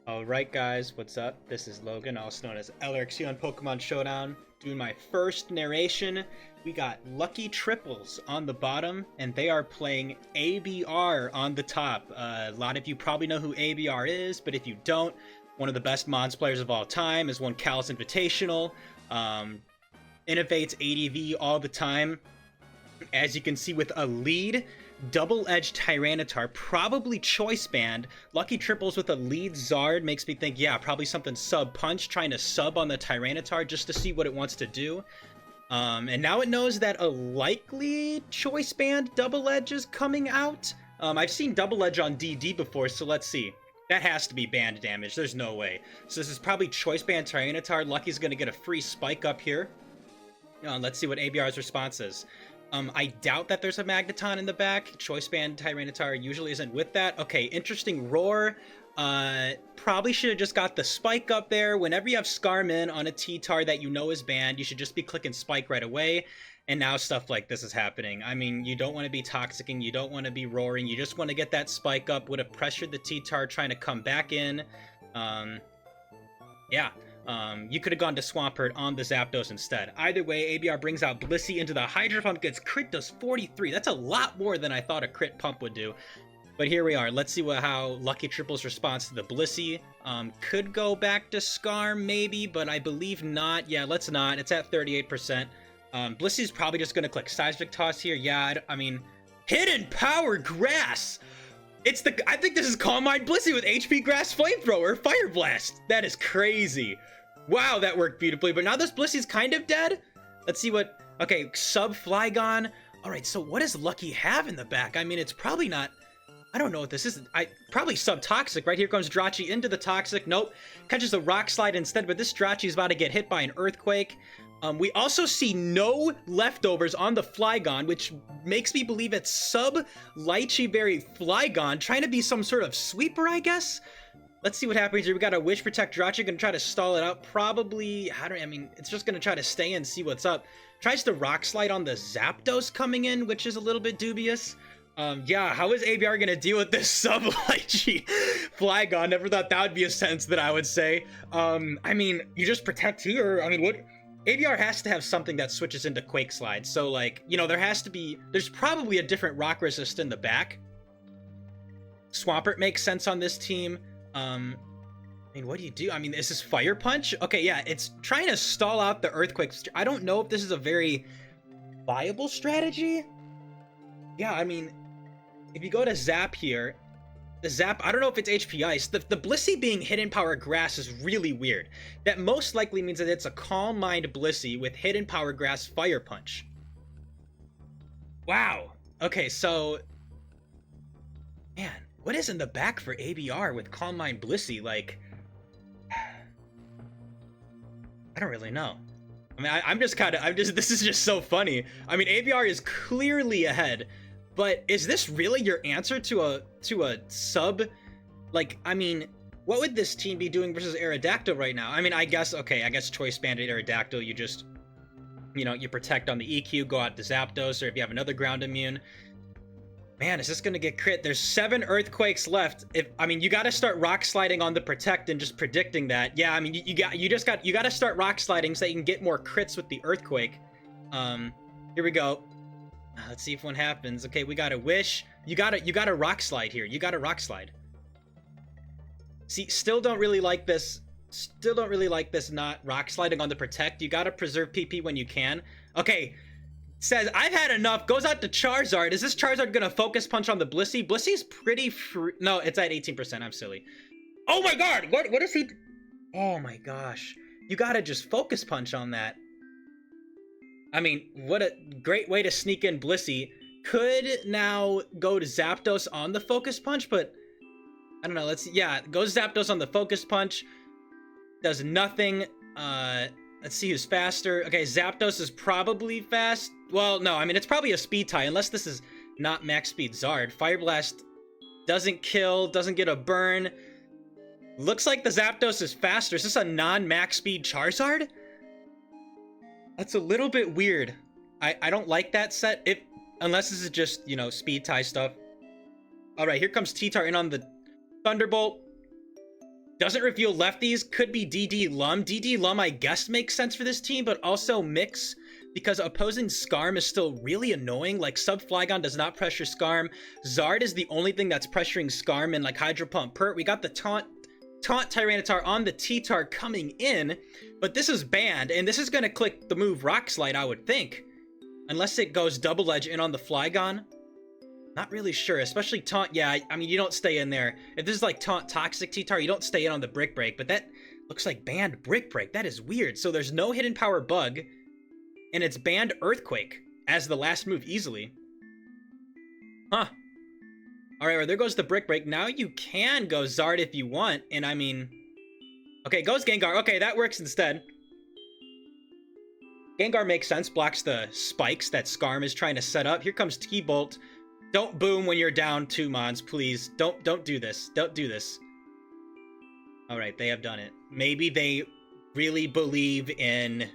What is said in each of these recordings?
Alright guys, what's up? This is Logan, also known as LRXU on Pokemon Showdown, doing my first narration. We got Lucky Triples on the bottom, and they are playing ABR on the top. A lot of you probably know who ABR is, but if you don't, one of the best Mons players of all time, has won Kalos Invitational, innovates ADV all the time. As you can see with a lead, double-edged Tyranitar, probably choice band. Lucky Triples with a lead Zard makes me think, yeah, probably something sub-punch, trying to sub on the Tyranitar just to see what it wants to do. And now it knows that a likely choice band double edge is coming out. I've seen double edge on DD before, so let's see. That has to be band damage, there's no way. So this is probably choice band Tyranitar. Lucky's gonna get a free spike up here. Let's see what ABR's response is. I doubt that there's a Magneton in the back. Choice Band Tyranitar usually isn't with that. Okay, interesting roar. Probably should have just got the spike up there. Whenever you have Scarman on a T-Tar that you know is banned, you should just be clicking spike right away. And now stuff like this is happening. I mean, you don't want to be toxicking, you don't want to be roaring, you just want to get that spike up. Would have pressured the T-Tar trying to come back in. Yeah. You could have gone to Swampert on the Zapdos instead. Either way, ABR brings out Blissey into the Hydro Pump, gets crit, does 43. That's a lot more than I thought a crit pump would do. But here we are. Let's see how Lucky Triples responds to the Blissey. Could go back to Scar, maybe, but I believe not. Yeah, let's not. It's at 38%. Blissey's probably just going to click Seismic Toss here. Yeah, I mean, Hidden Power Grass! I think this is Calm Mind Blissey with HP Grass Flamethrower, Fire Blast! That is crazy. Wow, that worked beautifully, but now this Blissey's kind of dead? Let's see what... Okay, sub Flygon. Alright, so what does Lucky have in the back? I mean, it's probably not... I don't know what this is. Probably sub-toxic, right? Here comes Drachi into the toxic. Nope. Catches a Rock Slide instead, but this Drachi is about to get hit by an Earthquake. We also see no leftovers on the Flygon, which makes me believe it's sub-Lychee Berry Flygon, trying to be some sort of sweeper, I guess? Let's see what happens here. We got a Wish Protect Drachi, gonna try to stall it out. Probably, I mean, it's just gonna try to stay and see what's up. Tries to Rock Slide on the Zapdos coming in, which is a little bit dubious. Yeah, how is ABR gonna deal with this sub-Lychee Flygon? Never thought that would be a sentence that I would say. I mean, you just Protect here. I mean, what? ABR has to have something that switches into Quake Slide. So, like, you know, there's probably a different Rock Resist in the back. Swampert makes sense on this team. I mean, what do you do? I mean, is this Fire Punch? Okay, yeah, it's trying to stall out the Earthquakes. I don't know if this is a very viable strategy. Yeah, I mean, if you go to Zap here, the Zap, I don't know if it's HP Ice. The Blissey being Hidden Power Grass is really weird. That most likely means that it's a Calm Mind Blissey with Hidden Power Grass Fire Punch. Wow. Okay, so... Man, what is in the back for ABR with Calm Mind Blissey? Like... I don't really know. I mean, this is just so funny. I mean, ABR is clearly ahead. But is this really your answer to a sub? Like, I mean, what would this team be doing versus Aerodactyl right now? I mean, I guess Choice Banded Aerodactyl, you just, you know, you Protect on the EQ, go out to Zapdos, or if you have another ground immune. Man, is this gonna get crit? There's 7 Earthquakes left. I mean, you gotta start Rock Sliding on the Protect and just predicting that. Yeah, I mean, you gotta start Rock Sliding so that you can get more crits with the Earthquake. Here we go. Let's see if one happens. Okay, we got a Wish. You gotta Rock Slide here. You gotta Rock Slide. See, still don't really like this. Still don't really like this not Rock Sliding on the Protect. You gotta preserve PP when you can. Okay, says, I've had enough. Goes out to Charizard. Is this Charizard gonna Focus Punch on the Blissey? Blissey's pretty free. No, it's at 18%. I'm silly. Oh my god! What is he... Oh my gosh. You gotta just Focus Punch on that. I mean, what a great way to sneak in Blissey. Could now go to Zapdos on the Focus Punch, but I don't know. Let's see. Yeah, goes Zapdos on the Focus Punch. Does nothing. Let's see who's faster. Okay, Zapdos is probably fast. Well, no, I mean, it's probably a speed tie, unless this is not max speed Zard. Fire Blast doesn't kill, doesn't get a burn. Looks like the Zapdos is faster. Is this a non-max speed Charizard? That's a little bit weird. I don't like that set, unless this is just, you know, speed tie stuff. Alright, here comes T-Tar in on the Thunderbolt. Doesn't reveal lefties. Could be DD Lum. DD Lum, I guess, makes sense for this team, but also Mix, because opposing Skarm is still really annoying. Like, Sub Flygon does not pressure Skarm. Zard is the only thing that's pressuring Skarm, and like Hydro Pump Pert. We got the Taunt Tyranitar on the T-Tar coming in, but this is banned, and this is going to click the move Rock Slide, I would think. Unless it goes Double Edge in on the Flygon. Not really sure, especially Taunt. Yeah, I mean, you don't stay in there. If this is like Taunt Toxic T-Tar, you don't stay in on the Brick Break, but that looks like banned Brick Break. That is weird. So there's no Hidden Power Bug, and it's banned Earthquake as the last move easily. Huh. Alright, well, there goes the Brick Break. Now you can go Zard if you want, and I mean... Okay, goes Gengar. Okay, that works instead. Gengar makes sense, blocks the spikes that Skarm is trying to set up. Here comes T-Bolt. Don't boom when you're down 2 mons, please. Don't do this. Don't do this. Alright, they have done it. Maybe they really believe in...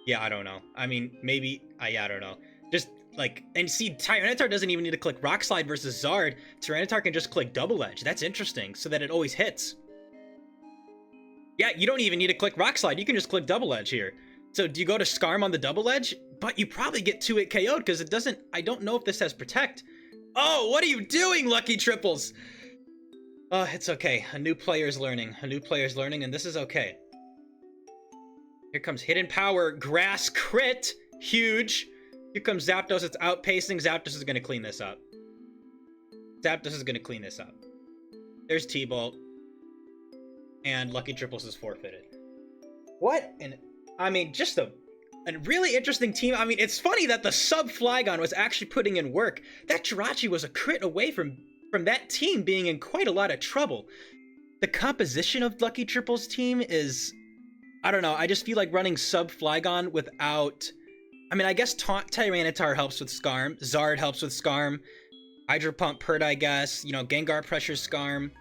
Yeah, I don't know. I mean, maybe... yeah, I don't know. Just, like... And see, Tyranitar doesn't even need to click Rock Slide versus Zard. Tyranitar can just click Double Edge. That's interesting, so that it always hits. Yeah, you don't even need to click Rock Slide. You can just click Double Edge here. So, do you go to Skarm on the Double Edge? But you probably get 2-hit KO'd, because it doesn't... I don't know if this has Protect. Oh, what are you doing, Lucky Triples? Oh, it's okay. A new player's learning. A new player's learning, and this is okay. Here comes Hidden Power. Grass Crit. Huge. Here comes Zapdos. It's outpacing. Zapdos is going to clean this up. Zapdos is going to clean this up. There's T-Bolt. And Lucky Triples is forfeited. What? And I mean, just a really interesting team. I mean, it's funny that the Sub Flygon was actually putting in work. That Jirachi was a crit away from that team being in quite a lot of trouble. The composition of Lucky Triple's team is... I don't know, I just feel like running Sub Flygon without... I mean, I guess Taunt Tyranitar helps with Skarm. Zard helps with Skarm. Hydro Pump Pert, I guess. You know, Gengar pressures Skarm.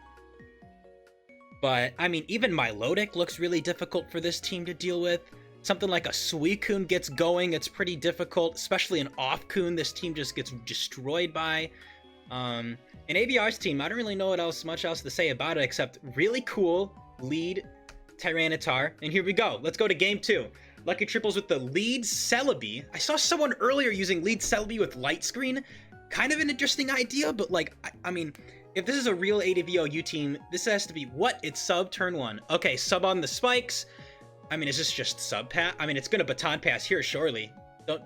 But, I mean, even Milotic looks really difficult for this team to deal with. Something like a Suicune gets going, it's pretty difficult, especially an Offcoon. This team just gets destroyed by. And ABR's team, I don't really know much else to say about it, except really cool lead Tyranitar. And here we go. Let's go to game 2. Lucky Triples with the lead Celebi. I saw someone earlier using lead Celebi with Light Screen. Kind of an interesting idea, but like, I mean, if this is a real ADVOU team, this has to be, what? It's sub turn 1. Okay, sub on the spikes. I mean, is this just sub pass? I mean, it's gonna baton pass here, surely.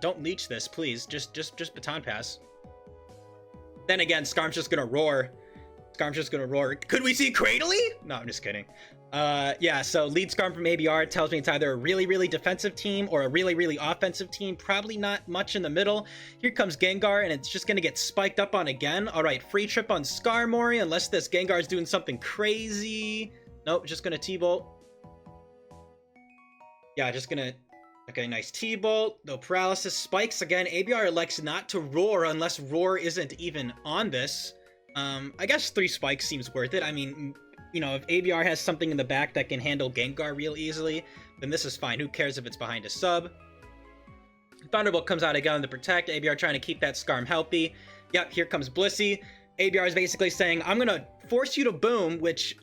Don't leech this, please. Just baton pass. Then again, Skarm's just gonna roar. Skarm's just gonna roar. Could we see Cradily? No, I'm just kidding. Yeah, so lead Skarm from ABR tells me it's either a really, really defensive team or a really, really offensive team. Probably not much in the middle. Here comes Gengar, and it's just gonna get spiked up on again. Alright, free trip on Skarmory, unless this Gengar's doing something crazy. Nope, just gonna T-Bolt. Yeah, just gonna... Okay, nice T-Bolt. No paralysis. Spikes again. ABR elects not to roar unless roar isn't even on this. I guess 3 spikes seems worth it. I mean, you know, if ABR has something in the back that can handle Gengar real easily, then this is fine. Who cares if it's behind a sub? Thunderbolt comes out again to protect. ABR trying to keep that Skarm healthy. Yep, here comes Blissey. ABR is basically saying, I'm gonna force you to boom, which...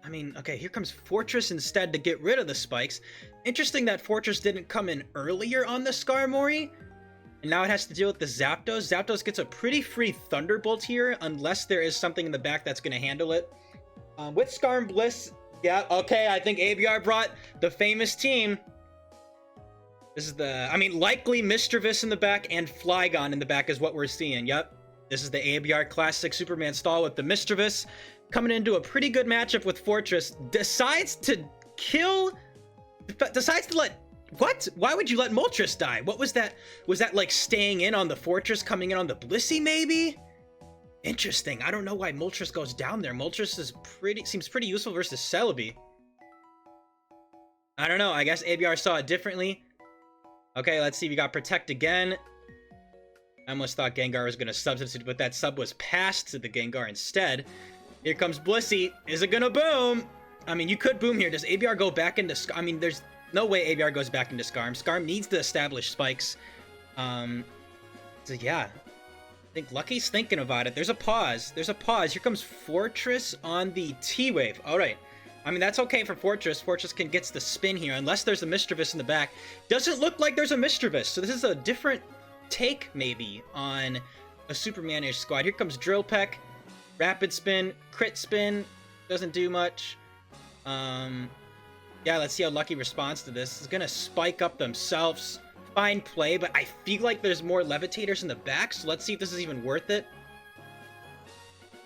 I mean, okay, here comes Fortress instead to get rid of the spikes. Interesting that Fortress didn't come in earlier on the Skarmory. And now it has to deal with the Zapdos. Zapdos gets a pretty free Thunderbolt here, unless there is something in the back that's going to handle it. With Skarm Bliss, yeah, okay, I think ABR brought the famous team. This is the, I mean, likely Mischievous in the back and Flygon in the back is what we're seeing, yep. This is the ABR Classic Superman stall with the Mischievous. Coming into a pretty good matchup with Fortress. Decides to kill... Decides to let... What? Why would you let Moltres die? What was that? Was that like staying in on the Fortress, coming in on the Blissey maybe? Interesting. I don't know why Moltres goes down there. Moltres is seems pretty useful versus Celebi. I don't know. I guess ABR saw it differently. Okay, let's see. We got Protect again. I almost thought Gengar was going to substitute, but that sub was passed to the Gengar instead. Here comes Blissey. Is it gonna boom? I mean, you could boom here. Does ABR go back into Skarm? I mean, there's no way ABR goes back into Skarm. Skarm needs to establish spikes. So yeah. I think Lucky's thinking about it. There's a pause. There's a pause. Here comes Fortress on the T-Wave. Alright. I mean, that's okay for Fortress. Fortress gets the spin here, unless there's a Mischievous in the back. Doesn't look like there's a Mischievous, so this is a different take, maybe, on a Superman-ish squad. Here comes Drill Peck. Rapid spin, crit spin, doesn't do much. Yeah, let's see how Lucky responds to this. It's gonna spike up themselves. Fine play, but I feel like there's more levitators in the back, so let's see if this is even worth it.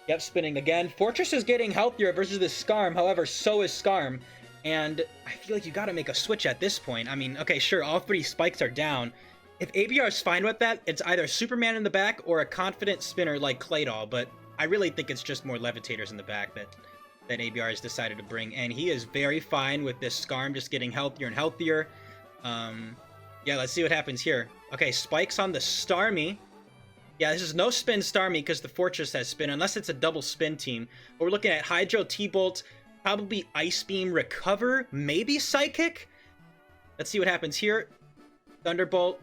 Yep, spinning again. Fortress is getting healthier versus this Scarm, however, so is Scarm. And I feel like you gotta make a switch at this point. I mean, okay, sure, all 3 spikes are down. If ABR is fine with that, it's either Superman in the back or a confident spinner like Claydol, but I really think it's just more levitators in the back that ABR has decided to bring. And he is very fine with this Scarm just getting healthier and healthier. Yeah, let's see what happens here. Okay, spikes on the Starmie. Yeah, this is no spin Starmie because the Fortress has spin, unless it's a double spin team. But we're looking at Hydro, T-Bolt, probably Ice Beam, Recover, maybe Psychic? Let's see what happens here. Thunderbolt.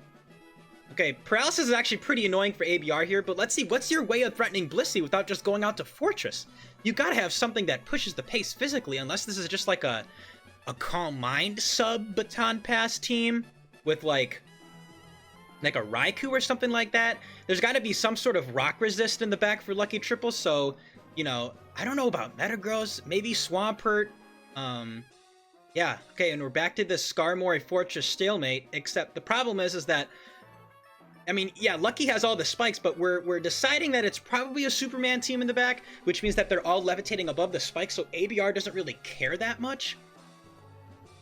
Okay, Paralysis is actually pretty annoying for ABR here, but let's see, what's your way of threatening Blissey without just going out to Fortress? You gotta have something that pushes the pace physically, unless this is just like a Calm Mind sub-baton pass team with like a Raikou or something like that. There's got to be some sort of rock resist in the back for Lucky Triple, so, you know, I don't know about Metagross, maybe Swampert. Yeah, okay, and we're back to this Skarmory Fortress stalemate, except the problem is that, I mean, yeah, Lucky has all the spikes, but we're deciding that it's probably a Superman team in the back, which means that they're all levitating above the spikes, so ABR doesn't really care that much.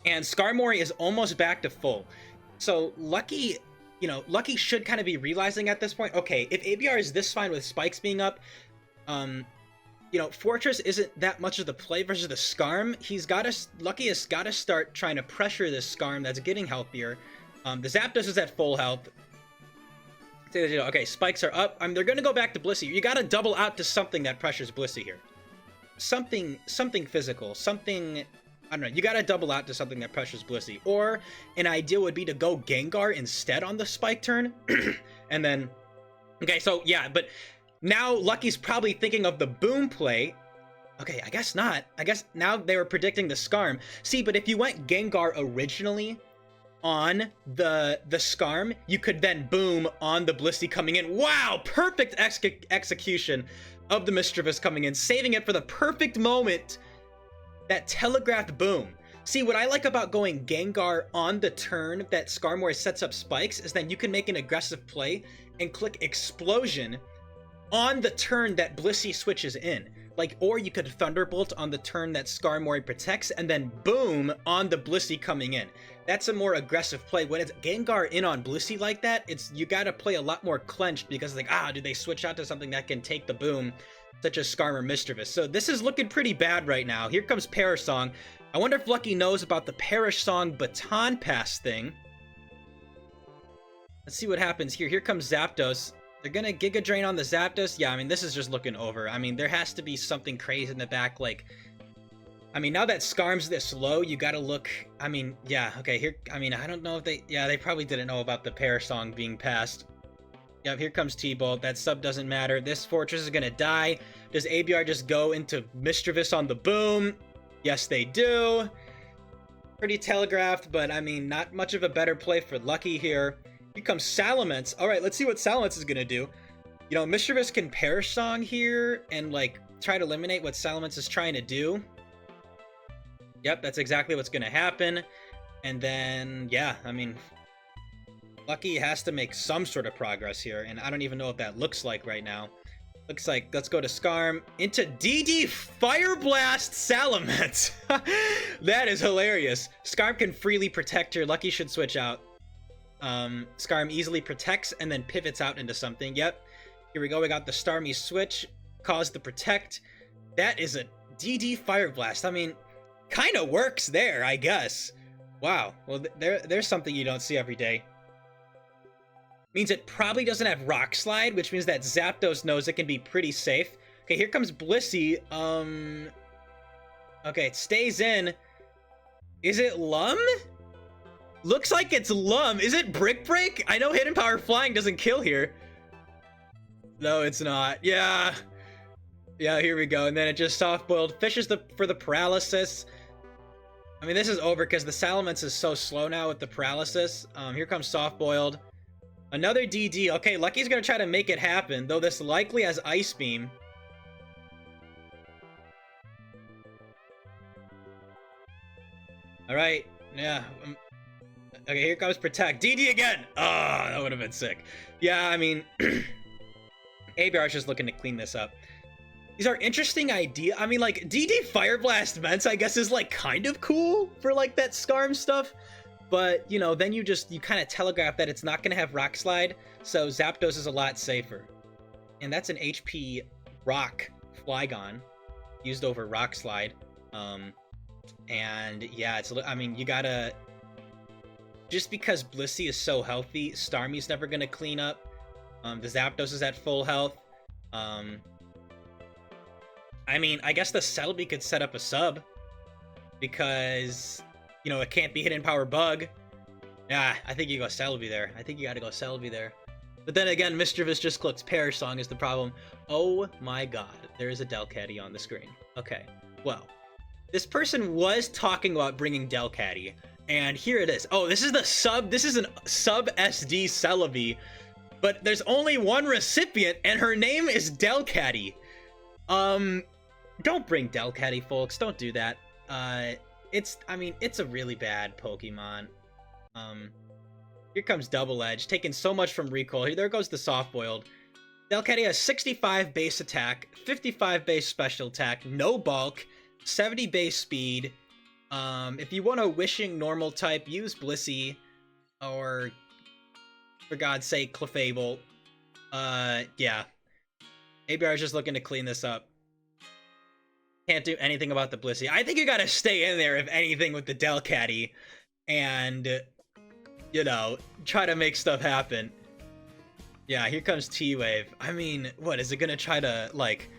And Skarmory is almost back to full. So Lucky, you know, Lucky should kind of be realizing at this point, okay, if ABR is this fine with spikes being up, you know, Fortress isn't that much of the play versus the Scarm. Lucky has got to start trying to pressure this Scarm that's getting healthier. The Zapdos is at full health. Okay, spikes are up. They're going to go back to Blissey. You got to double out to something that pressures Blissey here. Something physical, something, I don't know, you got to double out to something that pressures Blissey. Or an idea would be to go Gengar instead on the spike turn. And then, okay, so yeah, but now Lucky's probably thinking of the boom play. Okay, I guess not. I guess now they were predicting the Scarm. See, but if you went Gengar originally on the Scarm, you could then boom on the Blissey coming in. Wow, perfect execution of the Mischievous coming in, saving it for the perfect moment. That telegraphed boom. See, what I like about going Gengar on the turn that Skarmory sets up spikes is then you can make an aggressive play and click Explosion on the turn that Blissey switches in. Like, or you could Thunderbolt on the turn that Skarmory protects and then boom on the Blissey coming in. That's a more aggressive play. When it's Gengar in on Blissey like that, you gotta play a lot more clenched because it's like, do they switch out to something that can take the boom, such as Skarm or Mischievous? So this is looking pretty bad right now. Here comes Perish Song. I wonder if Lucky knows about the Perish Song Baton Pass thing. Let's see what happens here. Here comes Zapdos. They're gonna Giga Drain on the Zapdos. Yeah, I mean, this is just looking over. I mean, there has to be something crazy in the back, like, I mean, now that Skarm's this low, you gotta look, I mean, yeah, okay, here, I mean, I don't know if they probably didn't know about the Perish Song being passed. Yep, here comes T-Bolt. That sub doesn't matter. This Fortress is gonna die. Does ABR just go into Mischievous on the boom? Yes, they do. Pretty telegraphed, but I mean, not much of a better play for Lucky here. Here comes Salamence. All right, let's see what Salamence is gonna do. You know, Mischievous can Perish Song here and like try to eliminate what Salamence is trying to do. Yep, that's exactly what's gonna happen. And then, yeah, I mean, Lucky has to make some sort of progress here, and I don't even know what that looks like right now. Looks like, let's go to Skarm, into DD Fire Blast Salamence. That is hilarious. Skarm can freely protect here. Lucky should switch out. Skarm easily protects and then pivots out into something. Yep, here we go. We got the Starmie switch, cause the protect. That is a DD Fire Blast. I mean, kind of works there, I guess. Wow, well, there's something you don't see every day. Means it probably doesn't have Rock Slide, which means that Zapdos knows it can be pretty safe. Okay, here comes Blissey. Okay, it stays in. Is it Lum? Looks like it's Lum. Is it Brick Break? I know Hidden Power Flying doesn't kill here. No, it's not. Yeah. Yeah, here we go. And then it just soft-boiled. Fishes for the paralysis. I mean, this is over because the Salamence is so slow now with the paralysis. Here comes Soft Boiled. Another DD. Okay, Lucky's gonna try to make it happen, though this likely has Ice Beam. Alright, yeah. Okay, here comes Protect. DD again! Oh, that would have been sick. Yeah, I mean, ABR is just looking to clean this up. These are interesting ideas. I mean, like, DD Fire Blast Vents, I guess, is, like, kind of cool for, like, that Scarm stuff. But, you know, then you kind of telegraph that it's not going to have Rock Slide, so Zapdos is a lot safer. And that's an HP Rock Flygon used over Rock Slide. And, yeah, I mean, you gotta... Just because Blissey is so healthy, Starmie's never going to clean up. The Zapdos is at full health. I mean, I guess the Celebi could set up a sub, because, you know, it can't be Hidden Power Bug. Yeah, I think you go Celebi there. I think you gotta go Celebi there. But then again, Mischievous just clicks Perish Song is the problem. Oh my god, there is a Delcatty on the screen. Okay, well, this person was talking about bringing Delcatty, and here it is. Oh, this is an sub SD Celebi, but there's only one recipient, and her name is Delcatty. Don't bring Delcatty, folks. Don't do that. I mean, it's a really bad Pokemon. Here comes Double Edge, taking so much from recoil. Here, there goes the Soft Boiled. Delcatty has 65 base attack, 55 base special attack, no bulk, 70 base speed. If you want a Wishing normal type, use Blissey, or, for God's sake, Clefable. Yeah. ABR is just looking to clean this up. Can't do anything about the Blissey. I think you gotta stay in there, if anything, with the Delcatty, and, you know, try to make stuff happen. Yeah, here comes T-Wave. I mean, what, is it gonna try to, like,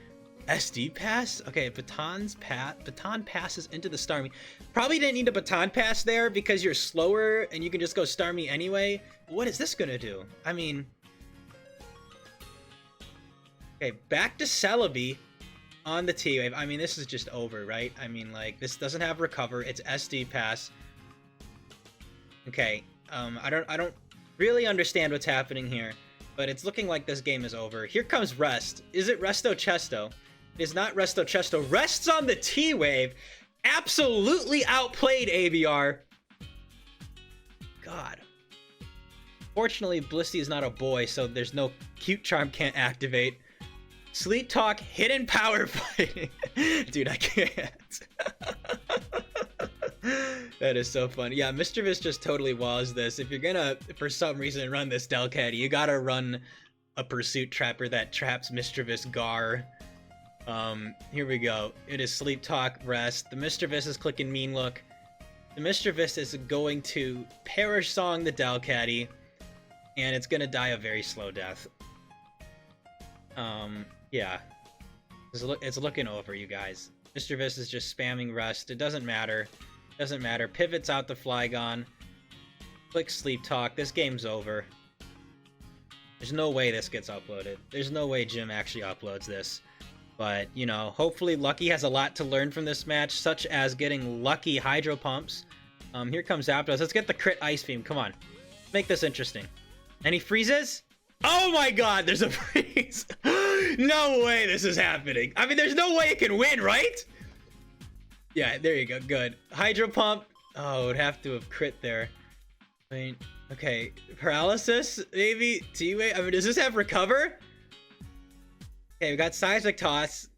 SD pass? Okay, baton passes into the Starmie. Probably didn't need a baton pass there, because you're slower, and you can just go Starmie anyway. What is this gonna do? I mean... Okay, back to Celebi on the T-Wave. I mean, this is just over, right? I mean, like, this doesn't have Recover. It's SD Pass. Okay, I don't really understand what's happening here, but it's looking like this game is over. Here comes Rest. Is it Resto Chesto? It is not Resto Chesto. Rest's on the T-Wave. Absolutely outplayed, ABR. God. Fortunately, Blissey is not a boy, so there's no Cute Charm can't activate. Sleep Talk, Hidden Power Fighting. Dude, I can't. That is so funny. Yeah, Mischievous just totally walls this. If you're gonna, for some reason, run this Delcatty, you gotta run a Pursuit Trapper that traps Mischievous Gar. Here we go. It is Sleep Talk, Rest. The Mischievous is clicking Mean Look. The Mischievous is going to Perish Song the Delcatty, and it's gonna die a very slow death. Yeah. It's looking over, you guys. Mischievous is just spamming Rest. It doesn't matter. Doesn't matter. Pivots out the Flygon. Click Sleep Talk. This game's over. There's no way this gets uploaded. There's no way Jim actually uploads this. But, you know, hopefully Lucky has a lot to learn from this match, such as getting lucky Hydro Pumps. Here comes Zapdos. Let's get the crit Ice Beam. Come on. Make this interesting. And he freezes? Oh my god, there's a freeze! No way this is happening. I mean, there's no way it can win, right? Yeah, there you go. Good. Hydro Pump. Oh, it would have to have crit there. I mean, okay. Paralysis, maybe? T-Wave? I mean, does this have Recover? Okay, we got Seismic Toss.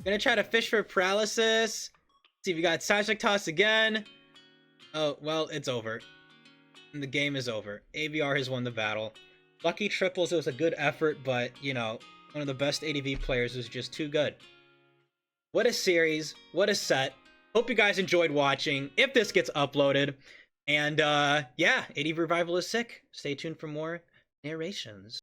Gonna try to fish for Paralysis. See if we got Seismic Toss again. Oh, well, it's over. And the game is over. ABR has won the battle. Lucky triples, it was a good effort, but, you know, one of the best ADV players was just too good. What a series. What a set. Hope you guys enjoyed watching, if this gets uploaded. And, yeah, ADV Revival is sick. Stay tuned for more narrations.